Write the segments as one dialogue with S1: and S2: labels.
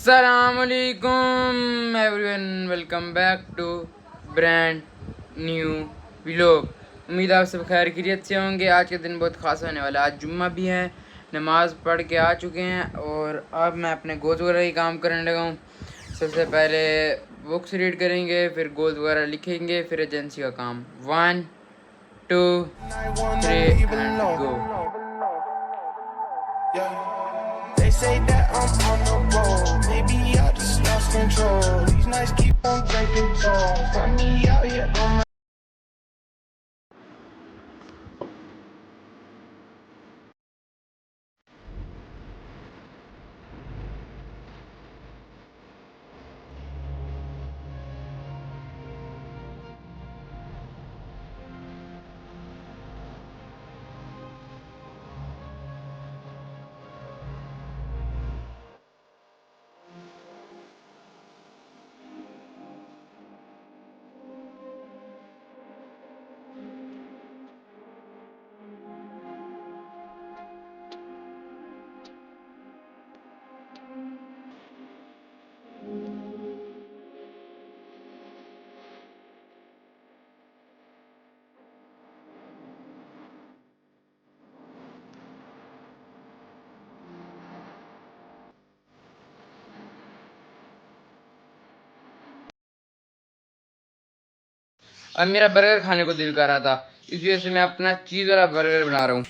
S1: अस्सलामुअलैकुम everyone, welcome back to brand new vlog. उम्मीद आप सब खैर खैरियत से होंगे। आज के दिन बहुत ख़ास होने वाला है। आज जुम्मा भी है, नमाज़ पढ़ के आ चुके हैं और अब मैं अपने गोल्स वगैरह की काम करने लगा हूँ। सबसे पहले बुक्स रीड करेंगे, फिर गोल्स वगैरह लिखेंगे, फिर एजेंसी का काम। 1 2 3 and go.
S2: They say that I'm on the road. Maybe I just lost control. These nights keep on taking toll. Find me out here on my
S1: अब मेरा बर्गर खाने को दिल कर रहा था, इस वजह से मैं अपना चीज़ वाला बर्गर बना रहा हूँ।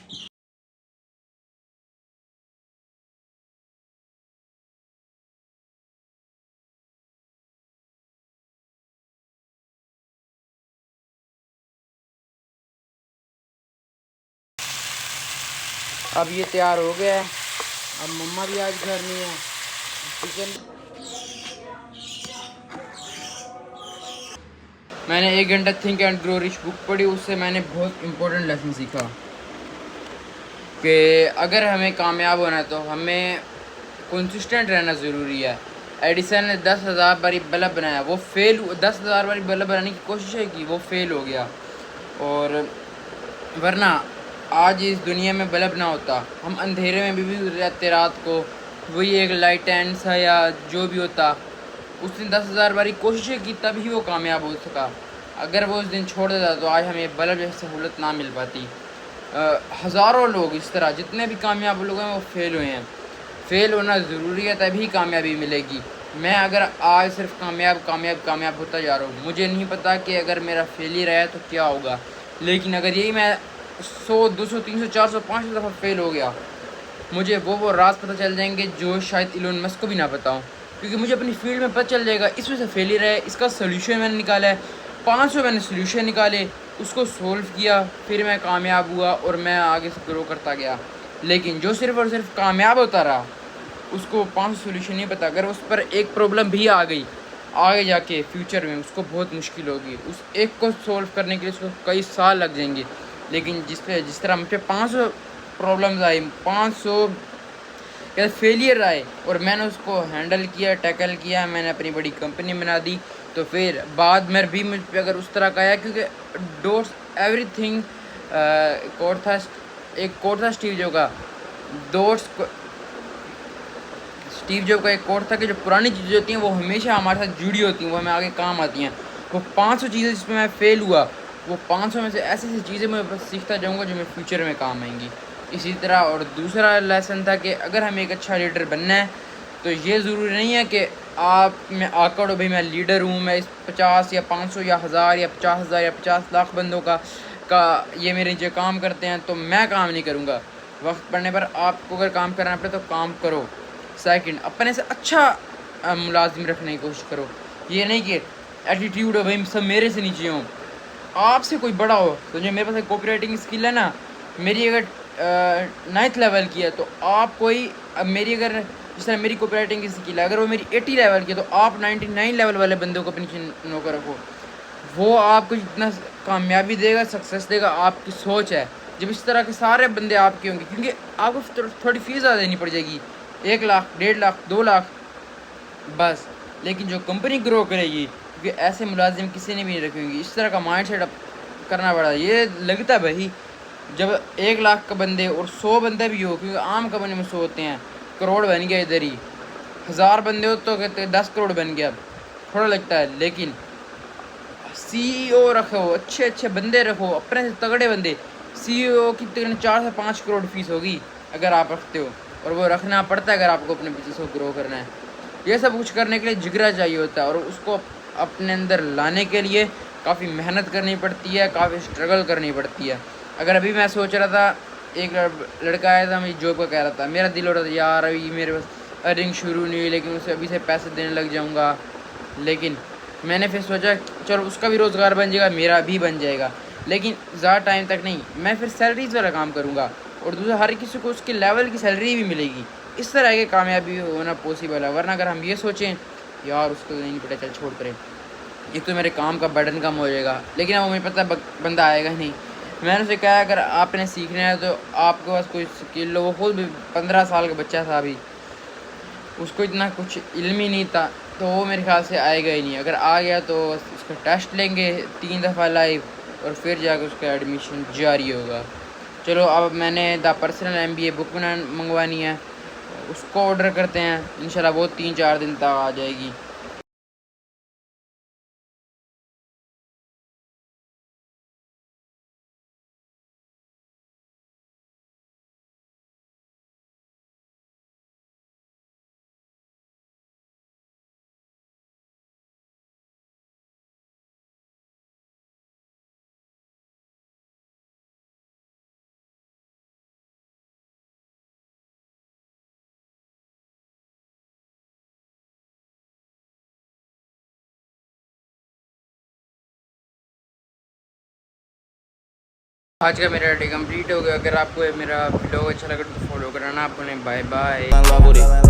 S1: अब ये तैयार हो गया है। अब मम्मा भी आज घर नहीं है। चिकन मैंने 1 घंटा think and grow rich book पढ़ी, उससे मैंने बहुत इम्पोर्टेंट लेसन सीखा कि अगर हमें कामयाब होना है तो हमें कंसिस्टेंट रहना ज़रूरी है। एडिसन ने 10,000 बारी बल्ब बनाया, वो फेल 10,000 बारी बल्ब बनाने की कोशिश की, वो फेल हो गया। और वरना आज इस दुनिया में बल्ब ना होता, हम अंधेरे में भी रहते रात को, वही एक लाइट एंड सा या जो भी होता। उसने 10,000 बारी कोशिशें की तभी वो कामयाब हो सका। अगर वो उस दिन छोड़ देता तो आज हमें बल्ब जैसी सहूलत ना मिल पाती। हज़ारों लोग इस तरह जितने भी कामयाब लोग हैं वो फेल हुए हैं। फेल होना ज़रूरी है, तभी कामयाबी मिलेगी। मैं अगर आज सिर्फ कामयाब होता जा रहा हूँ, मुझे नहीं पता कि अगर मेरा फेलियर आया तो क्या होगा। लेकिन अगर यही मैं 100 200 300 400 500 दफ़ा फेल हो गया, मुझे वो राज पता चल जाएंगे जो शायद इलोन मस्क को भी ना पता हो, क्योंकि मुझे अपनी फील्ड में पता चल जाएगा इस वजह से फेलियर है, इसका सोल्यूशन मैंने निकाला है। 500 मैंने सोल्यूशन निकाले, उसको सोल्व किया, फिर मैं कामयाब हुआ और मैं आगे से ग्रो करता गया। लेकिन जो सिर्फ और सिर्फ कामयाब होता रहा, उसको 500 सोल्यूशन नहीं पता। अगर उस पर एक प्रॉब्लम भी आ गई आगे जाके फ्यूचर में, उसको बहुत मुश्किल होगी। उस एक को सोल्व करने के लिए उसको कई साल लग जाएंगे। लेकिन जिस तरह मुझे 500 प्रॉब्लम्स आई, 500 क्या फेलियर आए और मैंने उसको हैंडल किया, टैकल किया, मैंने अपनी बड़ी कंपनी बना दी। तो फिर बाद में भी मुझ पर अगर उस तरह का आया, क्योंकि डोट्स एवरीथिंग एक कोट था स्टीव जॉब का। स्टीव जॉब का एक कोट था कि जो पुरानी चीज़ें होती हैं वो हमेशा हमारे साथ जुड़ी होती हैं, वो हमें आगे काम आती हैं। वो 500 चीज़ें जिसमें मैं फ़ेल हुआ, वो 500 में से ऐसी ऐसी चीज़ें मैं बस सीखता जाऊँगा जो मेरे फ्यूचर में काम आएंगी। इसी तरह और दूसरा लेसन था कि अगर हमें एक अच्छा लीडर बनना है तो ये ज़रूरी नहीं है कि आप में आकड़ हो भाई मैं लीडर हूँ, मैं इस 50 या 500 या 1000 या 50,000 या 50 लाख बंदों का ये मेरे नीचे काम करते हैं तो मैं काम नहीं करूँगा। वक्त पड़ने पर आपको अगर काम करना पड़े तो काम करो। सेकंड, अपने से अच्छा मुलाजिम रखने की कोशिश करो। ये नहीं कि एटीट्यूड हो भाई सब मेरे से नीचे हों, आपसे कोई बड़ा हो। तो जो मेरे पास एक कॉपी राइटिंग स्किल है ना, मेरी अगर 9th लेवल की है तो आप कोई मेरी अगर जिस तरह मेरी कॉपी राइटिंग की स्किल है, अगर वो मेरी 80 लेवल की है तो आप 99 लेवल वाले बंदों को अपनी नौकर रखो। वो आपको जितना कामयाबी देगा, सक्सेस देगा, आपकी सोच है। जब इस तरह के सारे बंदे आपके होंगे, क्योंकि आपको थोड़ी फीस ज़्यादा देनी पड़ जाएगी, 1 लाख 1.5 लाख 2 लाख बस। लेकिन जो कंपनी ग्रो करेगी, क्योंकि ऐसे मुलाजिम किसी ने भी नहीं रखेंगे, इस तरह का माइंड सेट करना पड़ा। ये लगता है भाई जब 1 लाख का बंदे और 100 बंदे भी हो, क्योंकि आम कंपनी में 100 होते हैं, करोड़ बन गया इधर ही, 1000 बंदे हो तो कहते 10 करोड़ बन गया, थोड़ा लगता है। लेकिन CEO रखो, अच्छे अच्छे बंदे रखो, अपने से तगड़े बंदे। CEO की 4 से 5 करोड़ फीस होगी अगर आप रखते हो, और वो रखना पड़ता है अगर आपको अपने बिजनेस को ग्रो करना है। ये सब कुछ करने के लिए जिगरा चाहिए होता है, और उसको अपने अंदर लाने के लिए काफ़ी मेहनत करनी पड़ती है, काफ़ी स्ट्रगल करनी पड़ती है। अगर अभी मैं सोच रहा था, एक लड़का आया था मेरी जॉब का, कह रहा था, मेरा दिल हो रहा था यार अभी मेरे पास अर्निंग शुरू नहीं हुई, लेकिन उसे अभी से पैसे देने लग जाऊंगा। लेकिन मैंने फिर सोचा चलो उसका भी रोज़गार बन जाएगा, मेरा भी बन जाएगा, लेकिन ज़्यादा टाइम तक नहीं। मैं फिर सैलरीज वाला काम करूँगा, और दूसरा हर किसी को उसके लेवल की सैलरी भी मिलेगी। इस तरह के कामयाबी होना पॉसिबल है। वरना अगर हम ये सोचें यार उसको नहीं पता, चल छोड़ करें, एक तो मेरे काम का बर्डन कम हो जाएगा, लेकिन अब मुझे पता बंदा आएगा नहीं। मैंने उसे कहा अगर आपने सीखना है तो आपके पास कोई स्किल हो। वो खुद भी 15 साल का बच्चा था अभी, उसको इतना कुछ इल्म ही नहीं था, तो वो मेरे ख्याल से आएगा ही नहीं। अगर आ गया तो उसका टेस्ट लेंगे 3 दफ़ा लाइव, और फिर जाकर उसका एडमिशन जारी होगा। चलो अब मैंने द पर्सनल MBA बुक मंगवानी है, उसको ऑर्डर करते हैं, इंशाल्लाह वो 3-4 दिन तक आ जाएगी। आज का मेरा डे कंप्लीट हो गया। अगर आपको मेरा वीडियो अच्छा लगा तो फॉलो कराना आप उन्हें। Bye bye.